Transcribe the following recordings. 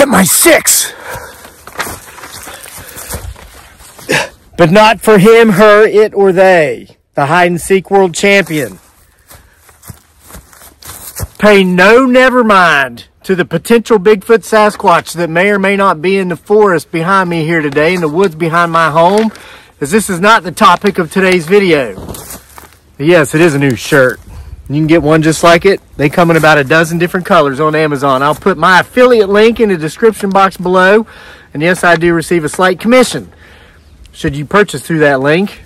get my 6. But not for him, her, it, or they. The hide-and-seek world champion. Pay no never mind to the potential Bigfoot Sasquatch that may or may not be in the forest behind me here today, in the woods behind my home, as this is not the topic of today's video. But yes, it is a new shirt. You can get one just like it. They come in about a dozen different colors on Amazon. I'll put my affiliate link in the description box below. And yes, I do receive a slight commission should you purchase through that link.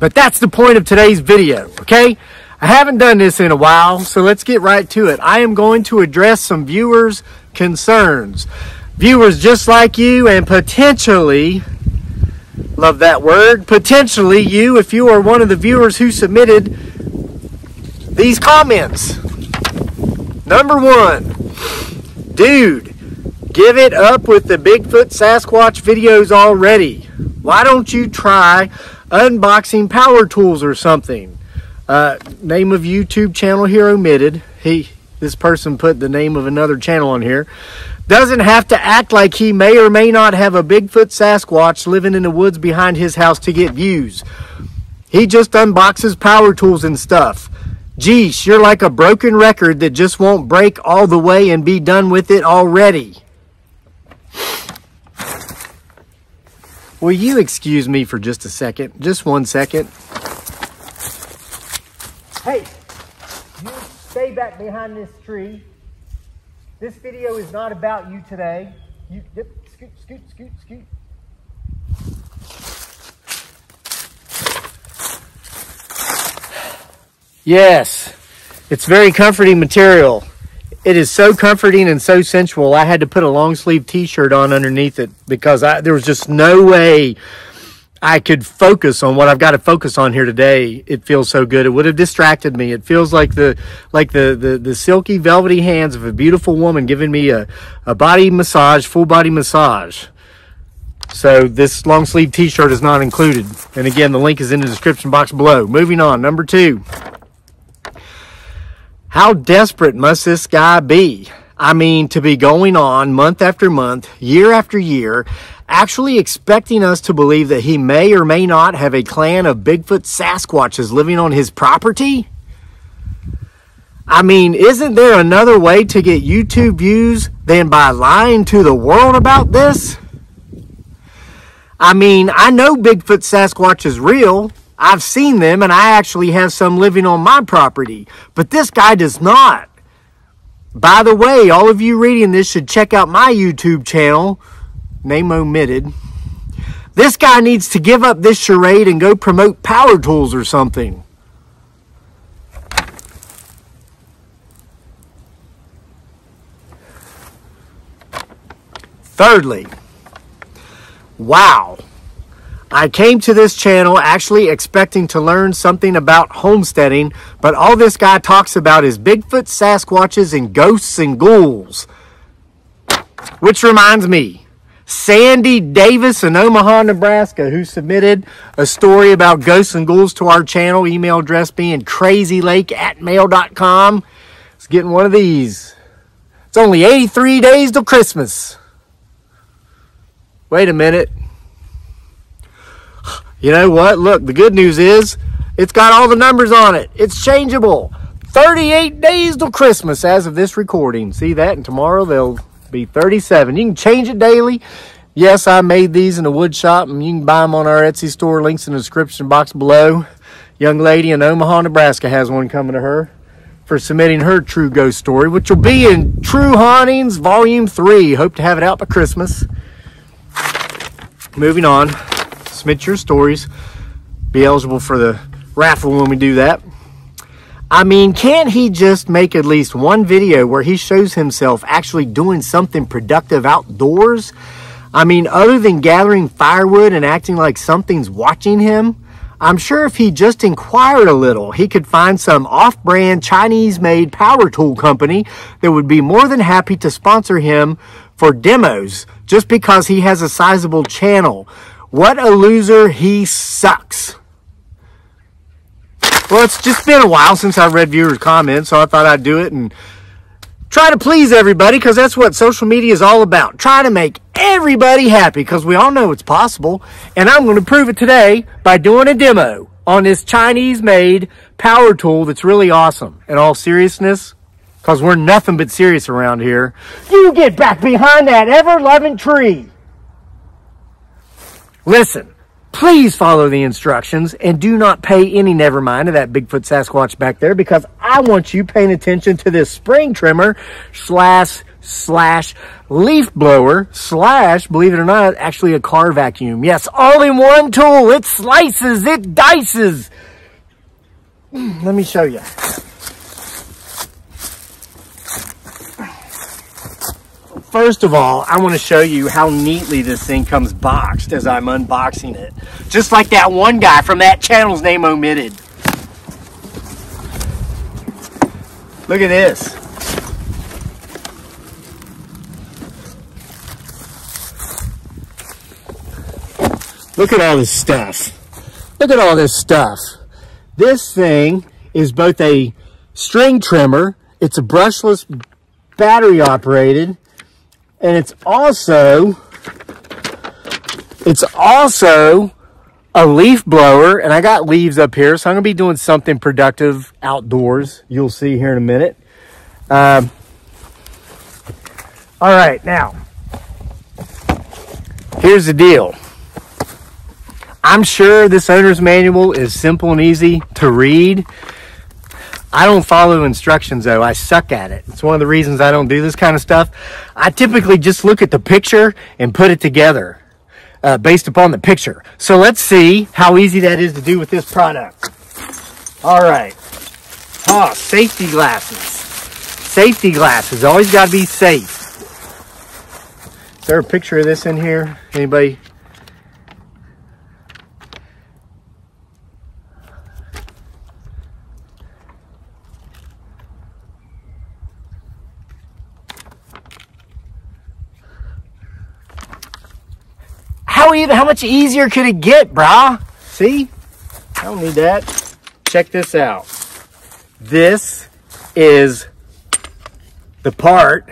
But that's the point of today's video, okay? I haven't done this in a while, so let's get right to it. I am going to address some viewers' concerns. Viewers just like you, and potentially, love that word, potentially you, if you are one of the viewers who submitted these comments. Number 1, dude, give it up with the Bigfoot Sasquatch videos already. Why don't you try unboxing power tools or something? Name of YouTube channel here omitted. This person put the name of another channel on here. Doesn't have to act like he may or may not have a Bigfoot Sasquatch living in the woods behind his house to get views. He just unboxes power tools and stuff. Geesh, you're like a broken record that just won't break all the way and be done with it already. Will you excuse me for just a second? Just 1 second. Hey, you stay back behind this tree. This video is not about you today. Yep, scoot. Yes, it's very comforting material. It is so comforting and so sensual. I had to put a long sleeve t-shirt on underneath it because there was just no way I could focus on what I've got to focus on here today. It feels so good. It would have distracted me. It feels like the silky, velvety hands of a beautiful woman giving me a body massage, full body massage. So this long sleeve t-shirt is not included. And again, the link is in the description box below. Moving on, number 2. How desperate must this guy be? I mean, to be going on month after month, year after year, actually expecting us to believe that he may or may not have a clan of Bigfoot Sasquatches living on his property? I mean, isn't there another way to get YouTube views than by lying to the world about this? I mean, I know Bigfoot Sasquatch is real. I've seen them, and I actually have some living on my property. But this guy does not. By the way, all of you reading this should check out my YouTube channel. Name omitted. This guy needs to give up this charade and go promote power tools or something. Thirdly, wow. I came to this channel actually expecting to learn something about homesteading, but all this guy talks about is Bigfoot, Sasquatches, and ghosts and ghouls. Which reminds me, Sandy Davis in Omaha, Nebraska, who submitted a story about ghosts and ghouls to our channel, email address being crazylake@mail.com. It's getting one of these. It's only 83 days till Christmas. Wait a minute. You know what? Look, the good news is it's got all the numbers on it. It's changeable. 38 days till Christmas as of this recording. See that? And tomorrow they'll be 37. You can change it daily. Yes, I made these in the wood shop, and you can buy them on our Etsy store. Links in the description box below. Young lady in Omaha, Nebraska has one coming to her for submitting her true ghost story, which will be in True Hauntings Volume 3. Hope to have it out by Christmas. Moving on. Submit your stories. Be eligible for the raffle when we do that. I mean, can't he just make at least one video where he shows himself actually doing something productive outdoors? I mean, other than gathering firewood and acting like something's watching him, I'm sure if he just inquired a little, he could find some off-brand Chinese-made power tool company that would be more than happy to sponsor him for demos just because he has a sizable channel. What a loser. He sucks. Well, it's just been a while since I read viewers' comments, so I thought I'd do it and try to please everybody, because that's what social media is all about. Try to make everybody happy, because we all know it's possible. And I'm going to prove it today by doing a demo on this Chinese-made power tool that's really awesome. In all seriousness, because we're nothing but serious around here. You get back behind that ever-loving tree. Listen, please follow the instructions and do not pay any never mind to that Bigfoot Sasquatch back there, because I want you paying attention to this spring trimmer slash leaf blower slash, believe it or not, actually a car vacuum. Yes, all in one tool. It slices, it dices. Let me show you. First of all, I want to show you how neatly this thing comes boxed as I'm unboxing it. Just like that one guy from that channel's name omitted. Look at this. Look at all this stuff. Look at all this stuff. This thing is both a string trimmer, it's a brushless battery operated, and it's also a leaf blower. And I got leaves up here, so I'm gonna be doing something productive outdoors. You'll see here in a minute. All right, now, here's the deal. I'm sure this owner's manual is simple and easy to read. I don't follow instructions though. I suck at it. It's one of the reasons I don't do this kind of stuff. I typically just look at the picture and put it together based upon the picture. So let's see how easy that is to do with this product. All right. Oh, safety glasses. Safety glasses. Always got to be safe. Is there a picture of this in here? Anybody? How much easier could it get, brah? See? I don't need that. Check this out. This is the part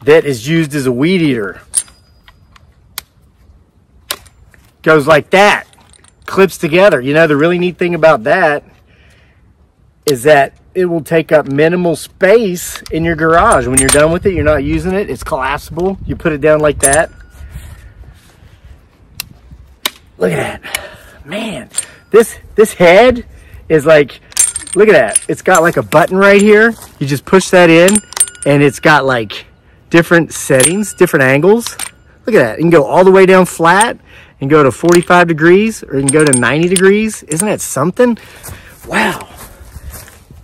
that is used as a weed eater. Goes like that. Clips together. You know, the really neat thing about that is that it will take up minimal space in your garage. When you're done with it, you're not using it, it's collapsible. You put it down like that. Look at that. Man, this head is like, look at that. It's got like a button right here. You just push that in and it's got like different settings, different angles. Look at that. You can go all the way down flat and go to 45 degrees, or you can go to 90 degrees. Isn't that something? Wow.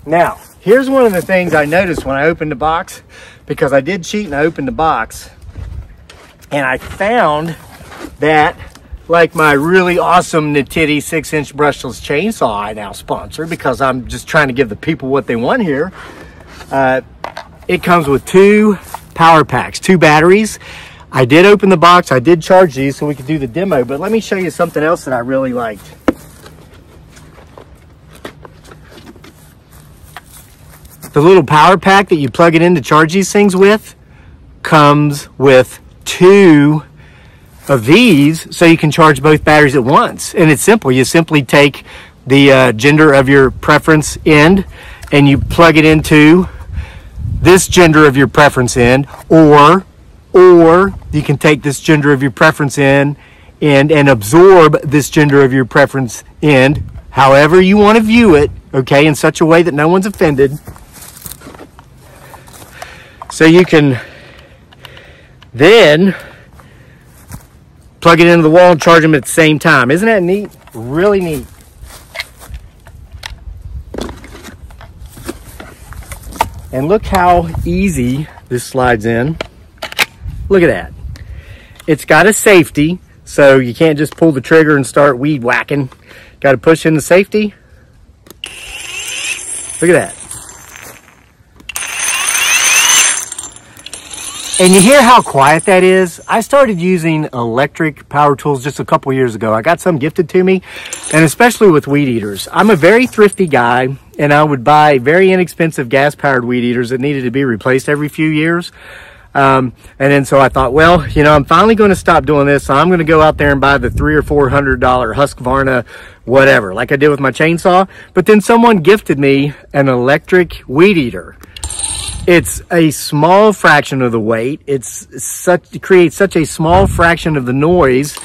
Now, here's one of the things I noticed when I opened the box, because I did cheat and I opened the box, and I found that, like my really awesome Nitty 6-inch brushless chainsaw I now sponsor, because I'm just trying to give the people what they want here, it comes with 2 power packs, 2 batteries. I did open the box, I did charge these so we could do the demo, but let me show you something else that I really liked. The little power pack that you plug it in to charge these things with comes with 2 of these, so you can charge both batteries at once. And it's simple. You simply take the gender of your preference end and you plug it into this gender of your preference end, or you can take this gender of your preference end and absorb this gender of your preference end, however you want to view it, okay, in such a way that no one's offended. So you can then plug it into the wall and charge them at the same time. Isn't that neat? Really neat. And look how easy this slides in. Look at that. It's got a safety, so you can't just pull the trigger and start weed whacking. Got to push in the safety. Look at that. And you hear how quiet that is? I started using electric power tools just a couple years ago. I got some gifted to me, and and especially with weed eaters. I'm a very thrifty guy, and I would buy very inexpensive gas-powered weed eaters that needed to be replaced every few years. And then so I thought, well, you know, I'm finally going to stop doing this. So I'm going to go out there and buy the $300 or $400 Husqvarna, whatever, like I did with my chainsaw. But then someone gifted me an electric weed eater. It's a small fraction of the weight. It creates such a small fraction of the noise,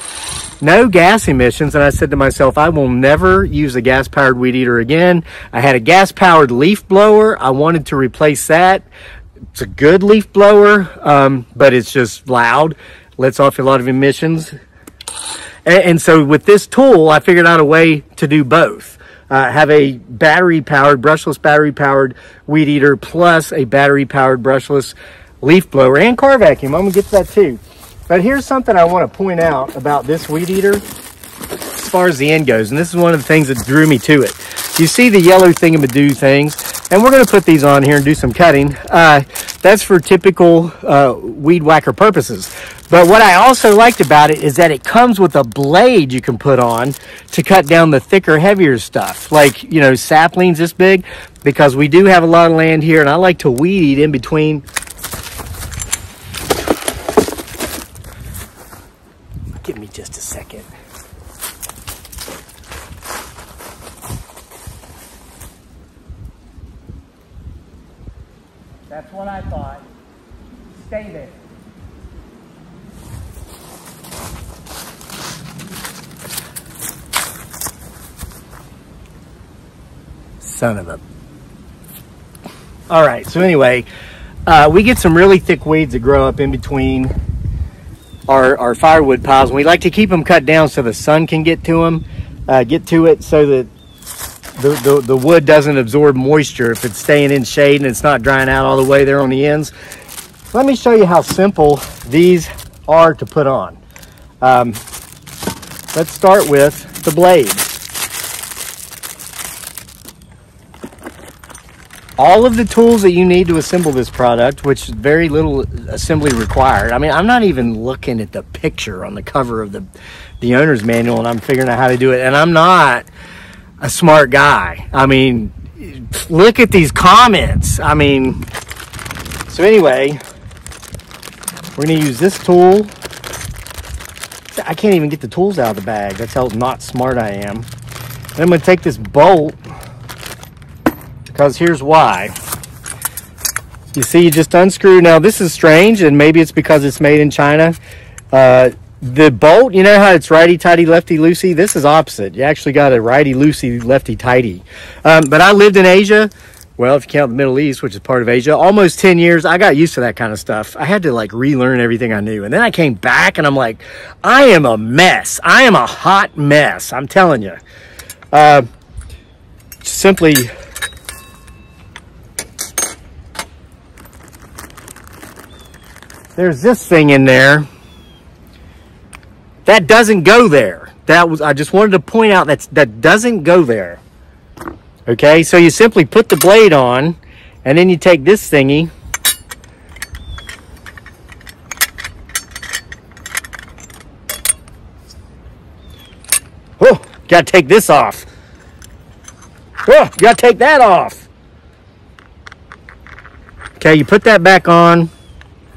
no gas emissions. And I said to myself, I will never use a gas-powered weed eater again. I had a gas-powered leaf blower. I wanted to replace that. It's a good leaf blower, but it's just loud, lets off a lot of emissions. And so with this tool, I figured out a way to do both. Have a battery-powered, brushless battery-powered weed eater plus a battery-powered brushless leaf blower and car vacuum. I'm gonna get to that too. But here's something I want to point out about this weed eater as far as the end goes, and this is one of the things that drew me to it. You see the yellow thingamadoo things, and we're going to put these on here and do some cutting. That's for typical weed whacker purposes. But what I also liked about it is that it comes with a blade you can put on to cut down the thicker, heavier stuff, like, you know, saplings this big, because we do have a lot of land here, and I like to weed eat in between. Give me just a second. That's what I thought. Stay there. Son of a... All right, so anyway, we get some really thick weeds that grow up in between our firewood piles, and we like to keep them cut down so the sun can get to them, so that the wood doesn't absorb moisture if it's staying in shade and it's not drying out all the way there on the ends. Let me show you how simple these are to put on. Let's start with the blade. All of the tools that you need to assemble this product, which is very little assembly required. I mean, I'm not even looking at the picture on the cover of the owner's manual, and I'm figuring out how to do it. And I'm not a smart guy. I mean, look at these comments. I mean, so anyway, we're gonna use this tool. I can't even get the tools out of the bag. That's how not smart I am. And I'm gonna take this bolt, because here's why. You see, you just unscrew. Now this is strange, and maybe it's because it's made in China. The bolt, you know how it's righty-tighty, lefty-loosey? This is opposite. You actually got a righty-loosey, lefty-tighty. But I lived in Asia, well, if you count the Middle East, which is part of Asia, almost 10 years. I got used to that kind of stuff. I had to like relearn everything I knew. And then I came back and I'm like, I am a mess. I am a hot mess. I'm telling you. Simply... There's this thing in there that doesn't go there. I just wanted to point out that doesn't go there. Okay, so you simply put the blade on, and then you take this thingy, oh, gotta take this off. Oh, gotta take that off. Okay, you put that back on,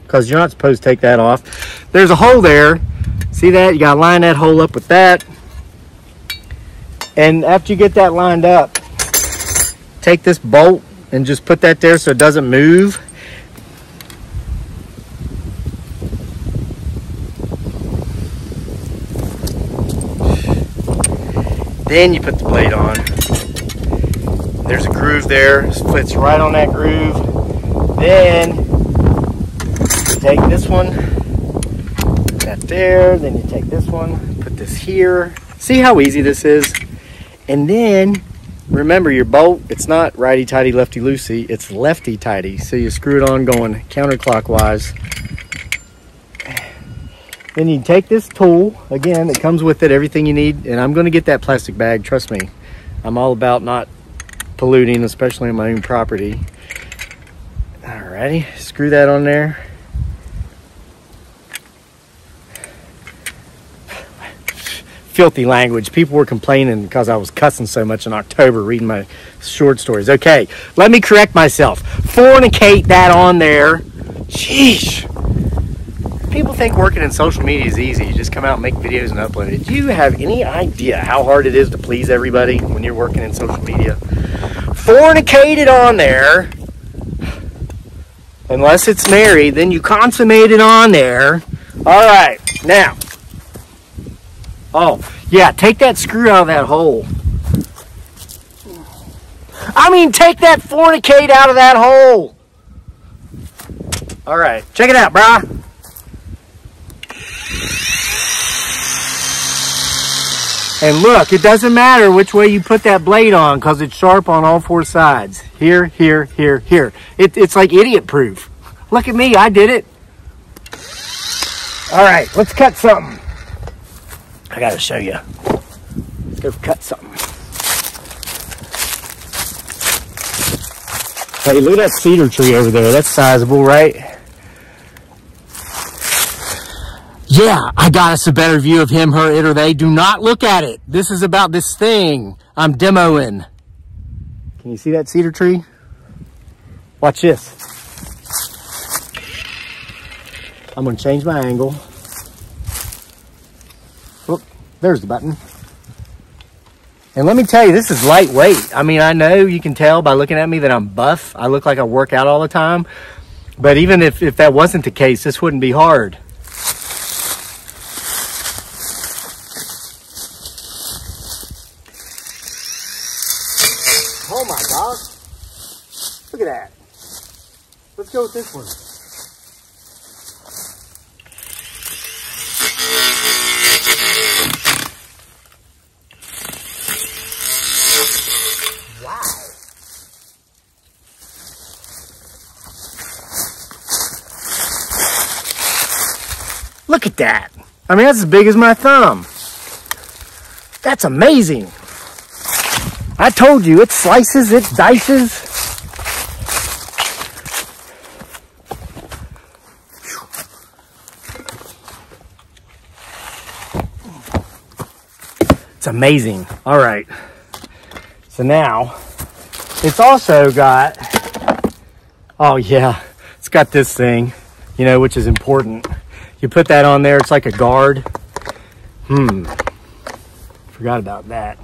because you're not supposed to take that off. There's a hole there. See that? You gotta line that hole up with that. And after you get that lined up, take this bolt and just put that there so it doesn't move. Then you put the blade on. There's a groove there. It fits right on that groove. Then you take this one, put that there, then you take this one, put this here. See how easy this is? And then, remember your bolt, it's not righty-tighty, lefty-loosey, it's lefty-tighty. So you screw it on going counterclockwise. Then you take this tool, again, it comes with it, everything you need, and I'm gonna get that plastic bag, trust me. I'm all about not polluting, especially on my own property. Alrighty, screw that on there. filthy language. People were complaining because I was cussing so much in October reading my short stories. Okay, let me correct myself. Fornicate that on there. Sheesh. People think working in social media is easy. You just come out and make videos and upload it. Do you have any idea how hard it is to please everybody when you're working in social media? Fornicate it on there. Unless it's married, then you consummate it on there. All right, now. Oh, yeah, take that screw out of that hole. I mean, take that fornicate out of that hole. All right, check it out, brah. And look, it doesn't matter which way you put that blade on because it's sharp on all four sides. Here, here, here, here. It's like idiot proof. Look at me, I did it. All right, let's cut something. I gotta show you. Let's go cut something. Hey, look at that cedar tree over there. That's sizable, right? Yeah, I got us a better view of him, her, it, or they. Do not look at it. This is about this thing I'm demoing. Can you see that cedar tree? Watch this. I'm going to change my angle. Oop, there's the button. And let me tell you, this is lightweight. I mean, I know you can tell by looking at me that I'm buff. I look like I work out all the time. But even if that wasn't the case, this wouldn't be hard. Oh my gosh. Look at that. Let's go with this one. Wow. Look at that. I mean, that's as big as my thumb. That's amazing. I told you, it slices, it dices. It's amazing. All right. So now, it's also got, oh yeah, it's got this thing, you know, which is important. You put that on there, it's like a guard. Forgot about that.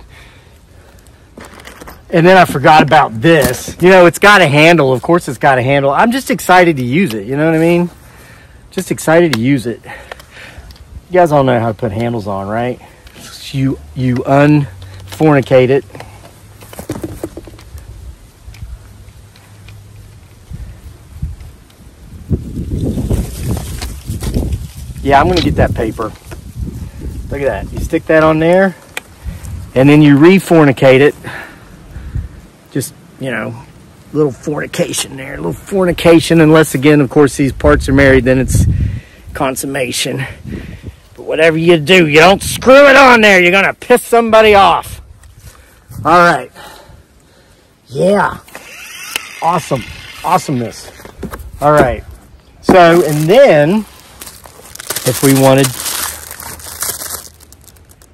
And then I forgot about this. You know, it's got a handle. Of course it's got a handle. I'm just excited to use it. You know what I mean? Just excited to use it. You guys all know how to put handles on, right? You unfornicate it. Yeah, I'm going to get that paper. Look at that. You stick that on there, and then you refornicate it. Just, you know, a little fornication there, a little fornication, unless, again, of course, these parts are married, then it's consummation. But whatever you do, you don't screw it on there. You're going to piss somebody off. All right. Yeah. Awesome. Awesomeness. All right. So, and then, if we wanted...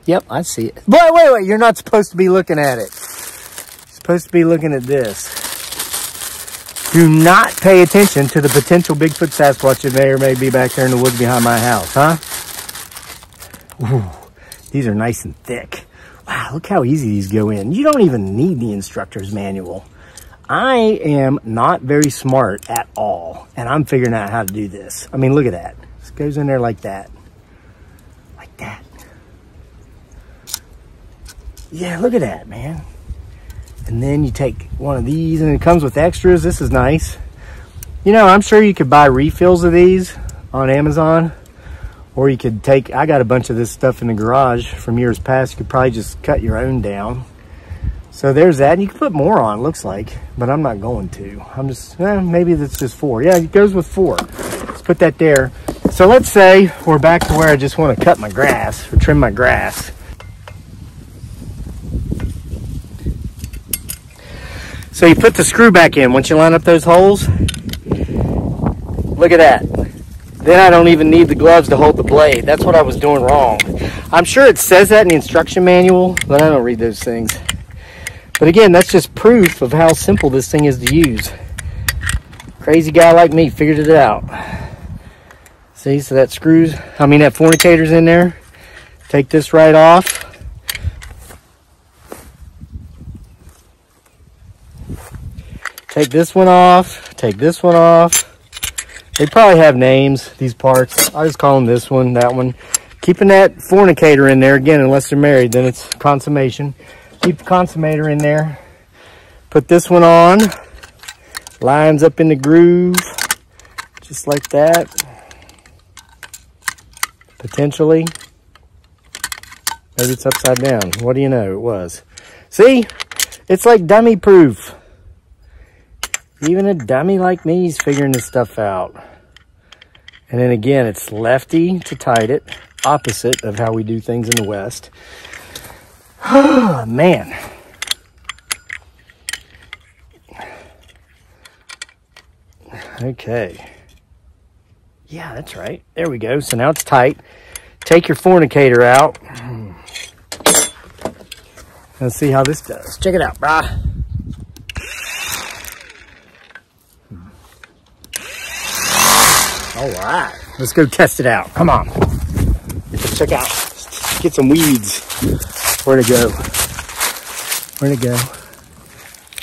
Yep, I see it. Wait. You're not supposed to be looking at it. Supposed to be looking at this. Do not pay attention to the potential Bigfoot Sasquatch that may or may be back there in the woods behind my house, huh? Ooh, these are nice and thick. Wow, look how easy these go in. You don't even need the instructor's manual. I am not very smart at all, and I'm figuring out how to do this. I mean, look at that. This goes in there like that. Like that. Yeah, look at that, man. And then you take one of these, and it comes with extras. This is nice. You know, I'm sure you could buy refills of these on Amazon. Or you could take, I got a bunch of this stuff in the garage from years past. You could probably just cut your own down. So there's that. And you can put more on, looks like. But I'm not going to. I'm just, maybe that's just 4. Yeah, it goes with 4. Let's put that there. So let's say we're back to where I just want to cut my grass or trim my grass. So you put the screw back in once you line up those holes. Look at that. then I don't even need the gloves to hold the blade. That's what I was doing wrong. I'm sure it says that in the instruction manual, but I don't read those things. But again, that's just proof of how simple this thing is to use. Crazy guy like me figured it out. See, so that that fornicator's in there. Take this right off. Take this one off. Take this one off. They probably have names, these parts. I just call them this one, that one. Keeping that fornicator in there, again, unless they're married, then it's consummation. Keep the consummator in there. Put this one on. Lines up in the groove, just like that. Potentially. Maybe it's upside down. What do you know? It was. See? It's like dummy proof. Even a dummy like me is figuring this stuff out. And then again, it's lefty to tight it. Opposite of how we do things in the West. Oh, man. Okay. Yeah, that's right. There we go. So now it's tight. Take your fornicator out. Let's see how this does. Check it out, brah. All right. Let's go test it out. Come on. Let's check out. Let's get some weeds. Where'd it go? Where'd it go?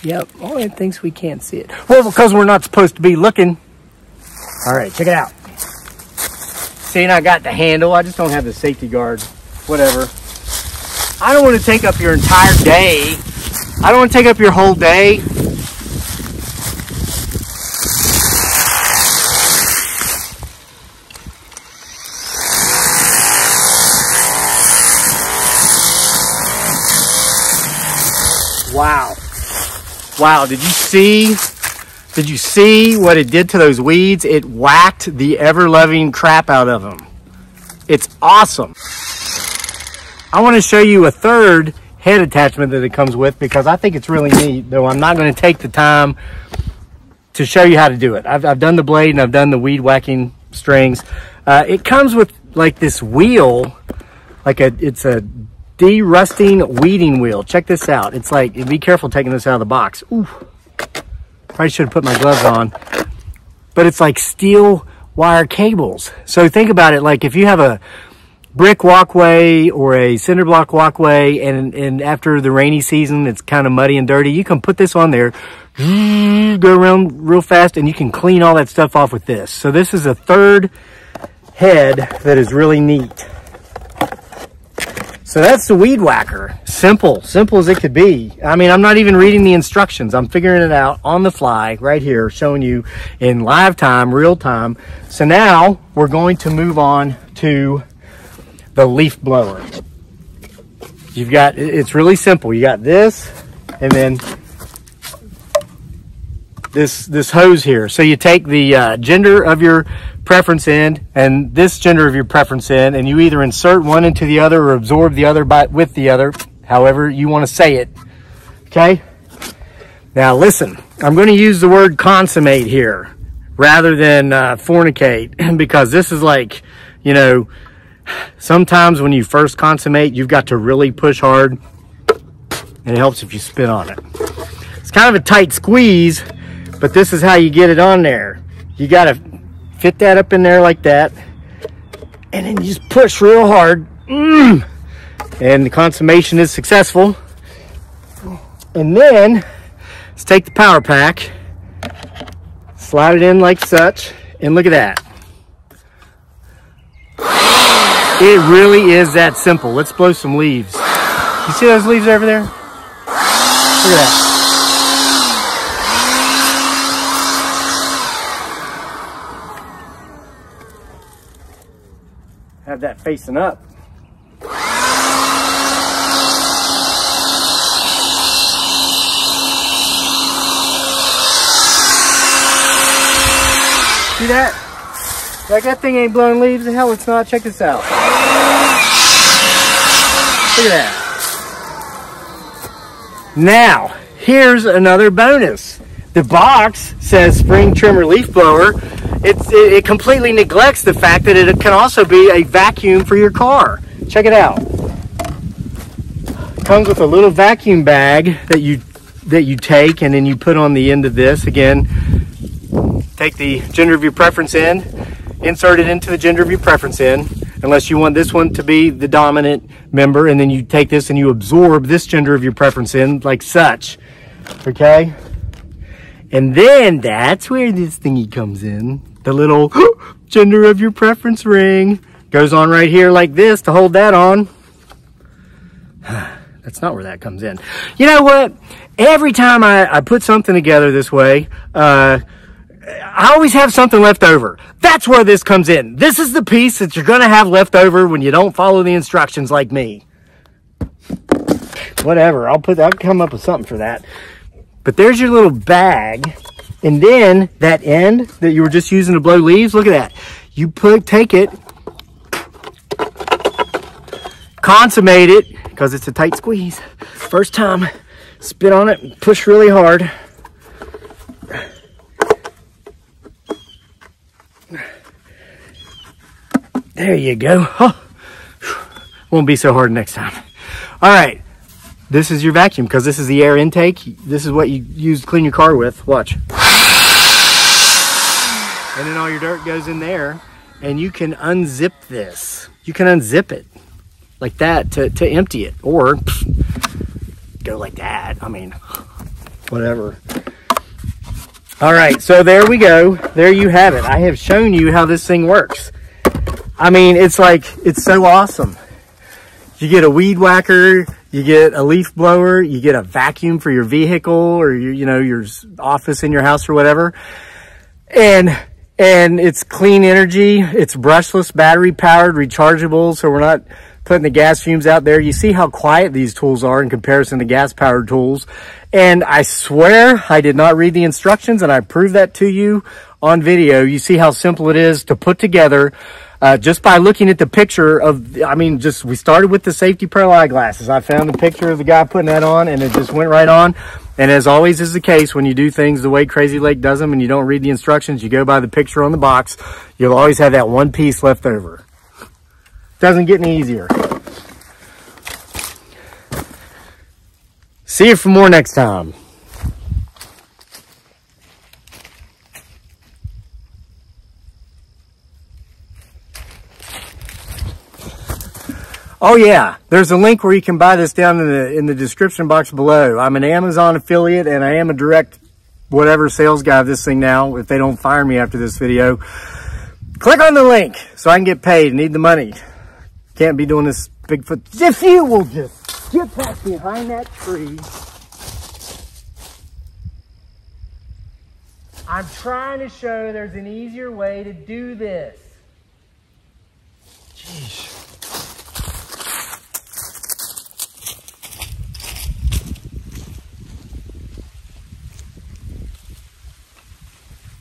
Yep. Oh, it thinks we can't see it. Well, because we're not supposed to be looking. All right, check it out. See, and I got the handle. I just don't have the safety guard. Whatever. I don't want to take up your entire day. I don't want to take up your whole day. Wow. Wow, did you see what it did to those weeds? It whacked the ever-loving crap out of them. It's awesome. I want to show you a third head attachment that it comes with because I think it's really neat, though I'm not going to take the time to show you how to do it. I've done the blade and I've done the weed whacking strings. It comes with like this wheel, it's a de-rusting weeding wheel. Check this out. It's like, be careful taking this out of the box. Ooh, probably should have put my gloves on. But it's like steel wire cables. So think about it, like if you have a brick walkway or a cinder block walkway and after the rainy season it's kind of muddy and dirty, you can put this on there, go around real fast, and you can clean all that stuff off with this. So this is a third head that is really neat. So that's the weed whacker. Simple as it could be. I mean, I'm not even reading the instructions. I'm figuring it out on the fly right here, showing you in live time, real time. So now we're going to move on to the leaf blower. You've got, it's really simple. You got this and then this hose here. So you take the gender of your preference end and this gender of your preference end, and you either insert one into the other or absorb the other with the other, however you want to say it. Okay? Now listen, I'm going to use the word consummate here rather than fornicate, because this is like, you know, sometimes when you first consummate, you've got to really push hard, and it helps if you spin on it. It's kind of a tight squeeze, but this is how you get it on there. You got to fit that up in there like that, and then you just push real hard, and the consummation is successful. And then let's take the power pack, slide it in like such, and look at that. It really is that simple. Let's blow some leaves. You see those leaves over there? Look at that. Have that facing up. See that? Like that thing ain't blowing leaves. The hell it's not. Check this out. Look at that. Now, here's another bonus. The box says spring trimmer leaf blower. it completely neglects the fact that it can also be a vacuum for your car. Check it out. It comes with a little vacuum bag that you take, and then you put on the end of this. Again, take the gender of your preference end, insert it into the gender of your preference end, unless you want this one to be the dominant member, and then you take this and you absorb this gender of your preference end like such. Okay? And then that's where this thingy comes in. The little gender of your preference ring goes on right here like this to hold that on. That's not where that comes in. You know what? Every time I put something together this way, I always have something left over. That's where this comes in. This is the piece that you're going to have left over when you don't follow the instructions like me. Whatever. I'll come up with something for that. But there's your little bag. And then that end that you were just using to blow leaves, look at that. You take it, consummate it, because it's a tight squeeze. First time, spit on it, push really hard. There you go. Oh, won't be so hard next time. All right. This is your vacuum, because this is the air intake. This is what you use to clean your car with. Watch. And then all your dirt goes in there, and you can unzip this. You can unzip it like that to empty it, or go like that. I mean, whatever. All right, so there we go. There you have it. I have shown you how this thing works. I mean, it's so awesome. You get a weed whacker, you get a leaf blower, you get a vacuum for your vehicle or your office in your house or whatever. And it's clean energy. It's brushless, battery powered, rechargeable. So we're not putting the gas fumes out there. You see how quiet these tools are in comparison to gas powered tools. And I swear I did not read the instructions, and I proved that to you on video. You see how simple it is to put together. Just by looking at the picture of, we started with the safety pearl eyeglasses. I found the picture of the guy putting that on, and it just went right on. And as always is the case, when you do things the way Crazy Lake does them and you don't read the instructions, you go by the picture on the box, you'll always have that one piece left over. Doesn't get any easier. See you for more next time. Oh yeah, there's a link where you can buy this down in the description box below. I'm an Amazon affiliate, and I am a direct whatever sales guy of this thing now, if they don't fire me after this video. Click on the link so I can get paid. Need the money. Can't be doing this Bigfoot. If you will just get back behind that tree. I'm trying to show there's an easier way to do this. Jeez.